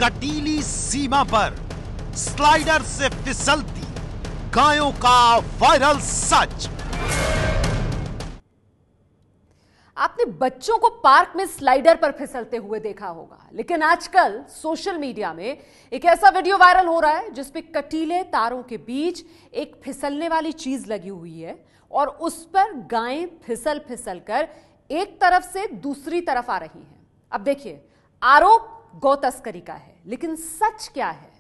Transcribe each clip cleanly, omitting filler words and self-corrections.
कटीली सीमा पर स्लाइडर से फिसलती गायों का वायरल सच। आपने बच्चों को पार्क में स्लाइडर पर फिसलते हुए देखा होगा, लेकिन आजकल सोशल मीडिया में एक ऐसा वीडियो वायरल हो रहा है जिसपे कटीले तारों के बीच एक फिसलने वाली चीज लगी हुई है और उस पर गायें फिसल फिसल कर एक तरफ से दूसरी तरफ आ रही हैं। अब देखिए, आरोप गौ तस्करी का है, लेकिन सच क्या है,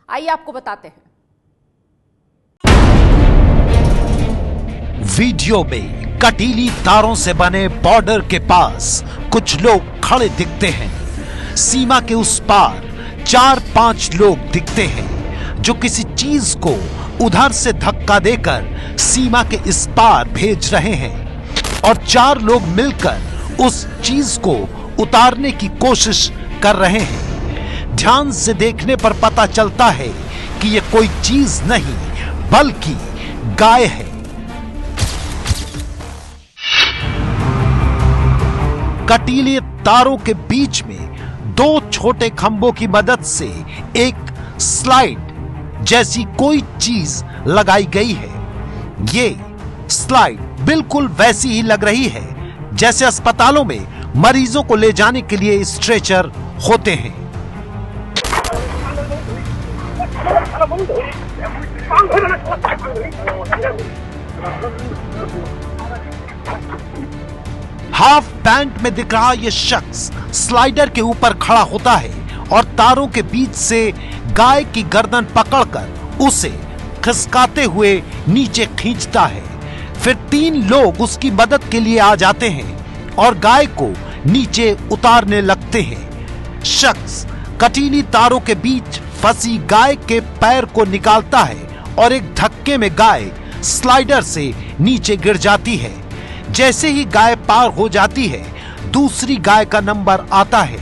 आइए आपको बताते हैं। वीडियो में कटीली तारों से बने बॉर्डर के पास कुछ लोग खड़े दिखते हैं। सीमा के उस पार 4-5 लोग दिखते हैं जो किसी चीज को उधर से धक्का देकर सीमा के इस पार भेज रहे हैं और 4 लोग मिलकर उस चीज को उतारने की कोशिश कर रहे हैं। ध्यान से देखने पर पता चलता है कि यह कोई चीज नहीं बल्कि गाय है। कटीले तारों के बीच में 2 छोटे खंभों की मदद से एक स्लाइड जैसी कोई चीज लगाई गई है। ये स्लाइड बिल्कुल वैसी ही लग रही है जैसे अस्पतालों में मरीजों को ले जाने के लिए स्ट्रेचर होते हैं। हाफ पैंट में दिख रहा यह शख्स स्लाइडर के ऊपर खड़ा होता है और तारों के बीच से गाय की गर्दन पकड़कर उसे खिसकाते हुए नीचे खींचता है। फिर 3 लोग उसकी मदद के लिए आ जाते हैं और गाय को नीचे उतारने लगते हैं। शख्स कटीली तारों के बीच फंसी गाय के पैर को निकालता है और एक धक्के में गाय स्लाइडर से नीचे गिर जाती है। जैसे ही गाय पार हो जाती है, दूसरी गाय का नंबर आता है।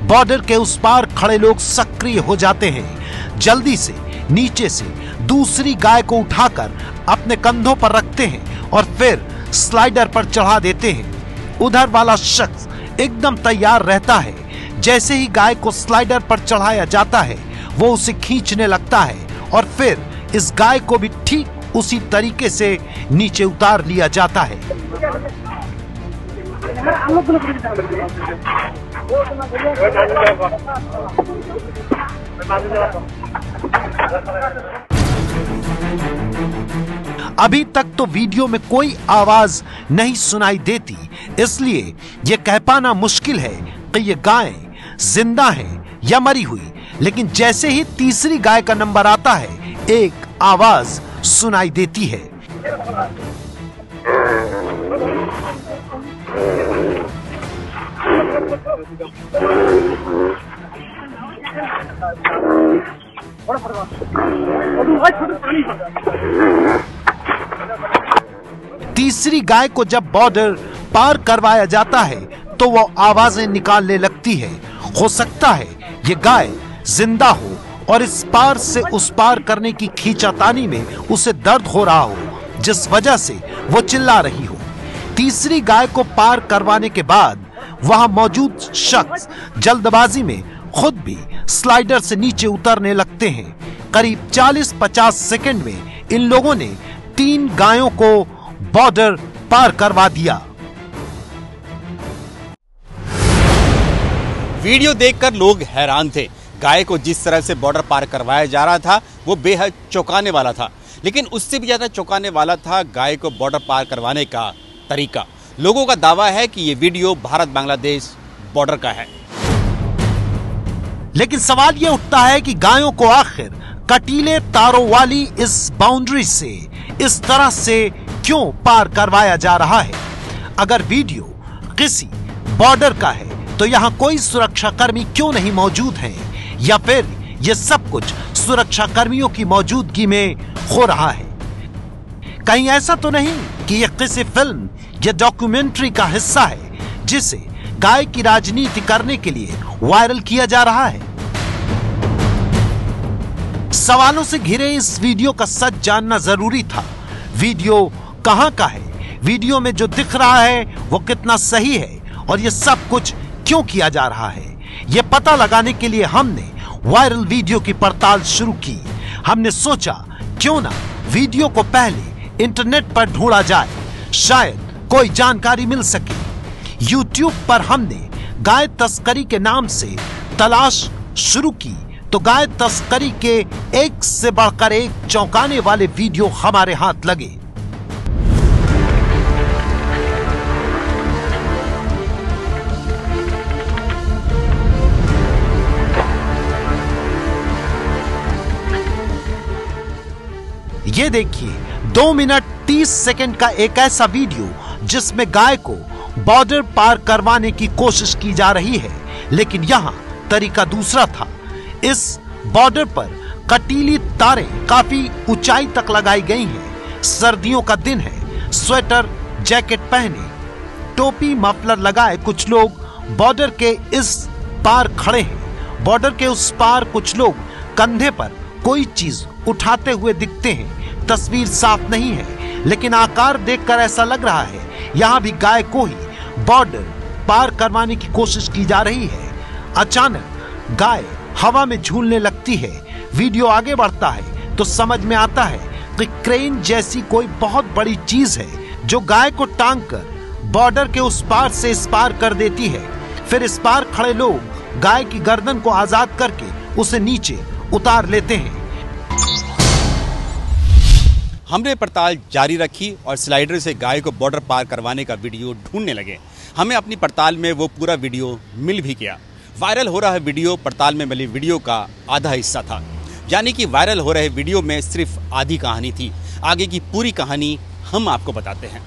बॉर्डर के उस पार खड़े लोग सक्रिय हो जाते हैं। जल्दी से नीचे से दूसरी गाय को उठाकर अपने कंधों पर रखते हैं और फिर स्लाइडर पर चढ़ा देते हैं। उधर वाला शख्स एकदम तैयार रहता है। जैसे ही गाय को स्लाइडर पर चढ़ाया जाता है, वो उसे खींचने लगता है और फिर इस गाय को भी ठीक उसी तरीके से नीचे उतार लिया जाता है। अभी तक तो वीडियो में कोई आवाज नहीं सुनाई देती, इसलिए यह कह पाना मुश्किल है कि ये गाय जिंदा है या मरी हुई। लेकिन जैसे ही तीसरी गाय का नंबर आता है, एक आवाज सुनाई देती है। तीसरी गाय को जब बॉर्डर पार करवाया जाता है तो वो आवाजें निकालने लगती है। हो सकता है ये गाय जिंदा हो और इस पार से उस पार करने की खींचातानी में उसे दर्द हो रहा हो, जिस वजह से वो चिल्ला रही हो। तीसरी गाय को पार करवाने के बाद वहां मौजूद शख्स जल्दबाजी में खुद भी स्लाइडर से नीचे उतरने लगते हैं। करीब 40-50 सेकंड में इन लोगों ने 3 गायों को बॉर्डर पार करवा दिया। वीडियो देखकर लोग हैरान थे। गाय को जिस तरह से बॉर्डर पार करवाया जा रहा था वो बेहद चौंकाने वाला था, लेकिन उससे भी ज्यादा चौंकाने वाला था गाय को बॉर्डर पार करवाने का तरीका। लोगों का दावा है कि ये वीडियो भारत बांग्लादेश बॉर्डर का है। लेकिन सवाल यह उठता है कि गायों को आखिर कटीले तारों वाली इस बाउंड्री से इस तरह से क्यों पार करवाया जा रहा है? अगर वीडियो किसी बॉर्डर का है तो यहाँ कोई सुरक्षा कर्मी क्यों नहीं मौजूद हैं? या फिर यह सब कुछ सुरक्षा कर्मियों की मौजूदगी में हो रहा है? कहीं ऐसा तो नहीं कि यह किसी फिल्म या डॉक्यूमेंट्री का हिस्सा है जिसे गाय की राजनीति करने के लिए वायरल किया जा रहा है? सवालों से घिरे इस वीडियो का सच जानना जरूरी था। वीडियो कहां का है? वीडियो में जो दिख रहा है वो कितना सही है? और ये सब कुछ क्यों किया जा रहा है? ये पता लगाने के लिए हमने वायरल वीडियो की पड़ताल शुरू की। हमने सोचा क्यों ना वीडियो को पहले इंटरनेट पर ढूंढा जाए, शायद कोई जानकारी मिल सके। YouTube पर हमने गाय तस्करी के नाम से तलाश शुरू की तो गाय तस्करी के एक से बढ़कर एक चौंकाने वाले वीडियो हमारे हाथ लगे। ये देखिए 2 मिनट 30 सेकंड का एक ऐसा वीडियो जिसमें गाय को बॉर्डर पार करवाने की कोशिश की जा रही है, लेकिन यहां तरीका दूसरा था। इस बॉर्डर पर कटीली तारें काफी ऊंचाई तक लगाई गई हैं। सर्दियों का दिन है, स्वेटर जैकेट पहने टोपी मफलर लगाए कुछ लोग बॉर्डर के इस पार खड़े हैं। बॉर्डर के उस पार कुछ लोग कंधे पर कोई चीज उठाते हुए दिखते हैं। तस्वीर साफ नहीं है, लेकिन आकार देखकर ऐसा लग रहा है यहां भी गाय को ही बॉर्डर पार करवाने की कोशिश की जा रही है। अचानक गाय हवा में झूलने लगती है। वीडियो आगे बढ़ता है तो समझ में आता है कि क्रेन जैसी कोई बहुत बड़ी चीज है जो गाय को टांग कर बॉर्डर के उस पार से इस पार कर देती है। फिर इस पार खड़े लोग गाय की गर्दन को आजाद करके उसे नीचे उतार लेते हैं। हमने पड़ताल जारी रखी और स्लाइडर से गाय को बॉर्डर पार करवाने का वीडियो ढूंढने लगे। हमें अपनी पड़ताल में वो पूरा वीडियो मिल भी गया। वायरल हो रहा वीडियो पड़ताल में मिली वीडियो का आधा हिस्सा था, यानी कि वायरल हो रहे वीडियो में सिर्फ आधी कहानी थी। आगे की पूरी कहानी हम आपको बताते हैं।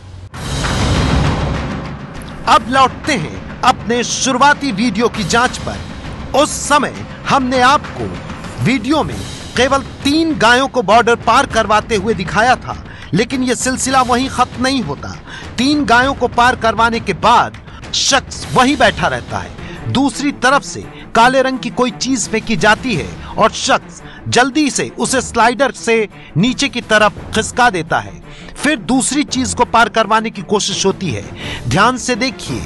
अब लौटते हैं अपने शुरुआती वीडियो की जांच पर। उस समय हमने आपको वीडियो में केवल 3 गायों को बॉर्डर पार करवाते हुए दिखाया था, लेकिन यह सिलसिला वहीं खत्म नहीं होता। 3 गायों को पार करवाने के बाद शख्स वहीं बैठा रहता है। दूसरी तरफ से काले रंग की कोई चीज फेंकी जाती है और शख्स जल्दी से उसे स्लाइडर से नीचे की तरफ खिसका देता है। फिर दूसरी चीज को पार करवाने की कोशिश होती है। ध्यान से देखिए,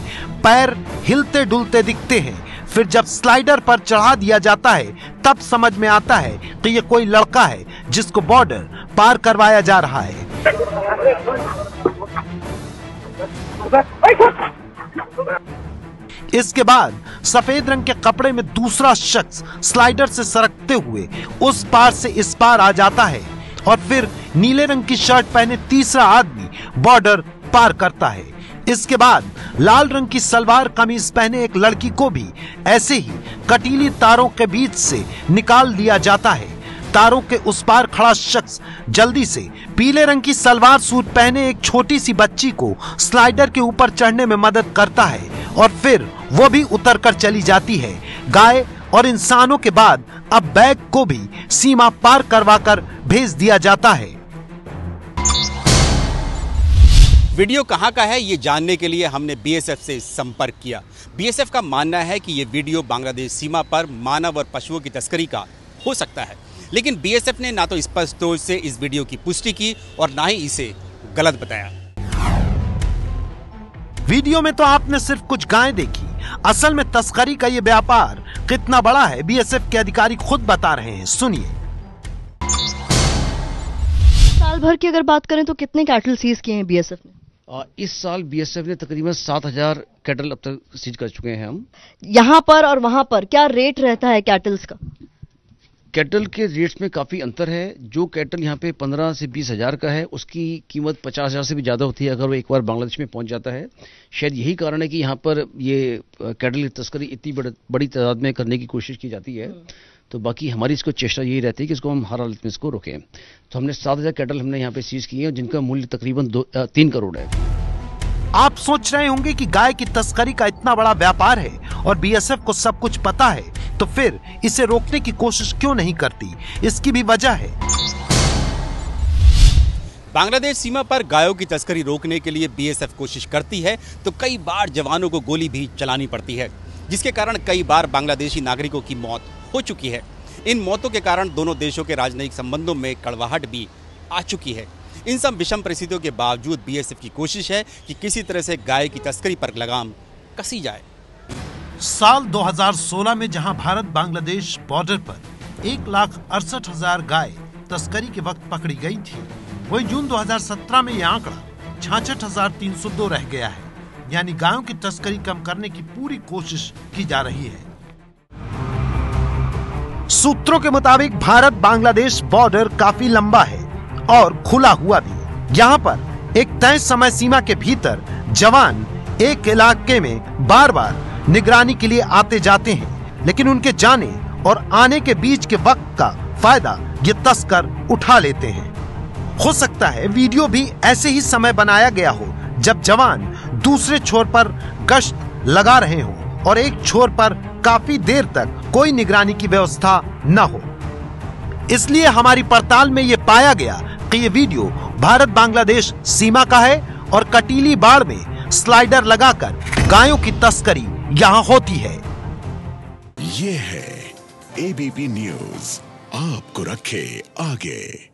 पैर हिलते डुलते दिखते हैं। फिर जब स्लाइडर पर चढ़ा दिया जाता है तब समझ में आता है कि यह कोई लड़का है जिसको बॉर्डर पार करवाया जा रहा है। इसके बाद सफेद रंग के कपड़े में दूसरा शख्स स्लाइडर से सरकते हुए उस पार से इस पार आ जाता है और फिर नीले रंग की शर्ट पहने तीसरा आदमी बॉर्डर पार करता है। इसके बाद लाल रंग की सलवार कमीज पहने एक लड़की को भी ऐसे ही कटीली तारों के बीच से निकाल दिया जाता है। तारों के उस पार खड़ा शख्स जल्दी से पीले रंग की सलवार सूट पहने एक छोटी सी बच्ची को स्लाइडर के ऊपर चढ़ने में मदद करता है और फिर वो भी उतर कर चली जाती है। गाय और इंसानों के बाद अब बैग को भी सीमा पार करवाकर भेज दिया जाता है। वीडियो कहां का है ये जानने के लिए हमने बीएसएफ से संपर्क किया। बीएसएफ का मानना है कि ये वीडियो बांग्लादेश सीमा पर मानव और पशुओं की तस्करी का हो सकता है, लेकिन बीएसएफ ने ना तो स्पष्ट तौर से इस वीडियो की पुष्टि की और ना ही इसे गलत बताया। वीडियो में तो आपने सिर्फ कुछ गायें देखी, असल में तस्करी का ये व्यापार कितना बड़ा है बीएसएफ के अधिकारी खुद बता रहे हैं, सुनिए। साल भर की अगर बात करें तो कितने कैटल सीज किए हैं बीएसएफ ने? इस साल बीएसएफ ने तकरीबन 7000 कैटल अब तक सीज कर चुके हैं हम। यहाँ पर और वहाँ पर क्या रेट रहता है कैटल्स का? कैटल के रेट्स में काफ़ी अंतर है। जो कैटल यहाँ पे 15 से 20 हज़ार का है उसकी कीमत 50 हज़ार से भी ज़्यादा होती है अगर वो एक बार बांग्लादेश में पहुँच जाता है। शायद यही कारण है कि यहाँ पर ये कैटल की तस्करी इतनी बड़ी तादाद में करने की कोशिश की जाती है। तो बाकी हमारी इसको चेष्टा यही रहती है कि इसको हम हर हालत में इसको रोकें। तो हमने 7000 कैटल हमने यहाँ पे सीज किए हैं जिनका मूल्य तकरीबन 3 करोड़ है। आप सोच रहे होंगे कि गाय की तस्करी का इतना बड़ा व्यापार है और बीएसएफ को सब कुछ पता है, तो फिर इसे रोकने की कोशिश क्यों नहीं करती? इसकी भी वजह है। बांग्लादेश सीमा पर गायों की तस्करी रोकने के लिए बीएसएफ कोशिश करती है तो कई बार जवानों को गोली भी चलानी पड़ती है, जिसके कारण कई बार बांग्लादेशी नागरिकों की मौत हो चुकी है। इन मौतों के कारण दोनों देशों के राजनयिक संबंधों में कड़वाहट भी आ चुकी है। इन सब विषम परिस्थितियों के बावजूद बीएसएफ की कोशिश है कि किसी तरह से गाय की तस्करी पर लगाम कसी जाए। साल 2016 में जहां भारत बांग्लादेश बॉर्डर पर 1,68,000 गाय तस्करी के वक्त पकड़ी गई थी, वहीं जून 2017 में यह आंकड़ा 66,302 रह गया है। यानी गायों की तस्करी कम करने की पूरी कोशिश की जा रही है। सूत्रों के मुताबिक भारत बांग्लादेश बॉर्डर काफी लंबा है और खुला हुआ भी। यहाँ पर एक तय समय सीमा के भीतर जवान एक इलाके में बार बार निगरानी के लिए आते जाते हैं, लेकिन उनके जाने और आने के बीच के वक्त का फायदा ये तस्कर उठा लेते हैं। हो सकता है वीडियो भी ऐसे ही समय बनाया गया हो जब जवान दूसरे छोर पर गश्त लगा रहे हों और एक छोर पर काफी देर तक कोई निगरानी की व्यवस्था न हो। इसलिए हमारी पड़ताल में ये पाया गया कि ये वीडियो भारत बांग्लादेश सीमा का है और कटीली बाड़ में स्लाइडर लगाकर गायों की तस्करी यहाँ होती है। ये है एबीपी न्यूज़, आपको रखे आगे।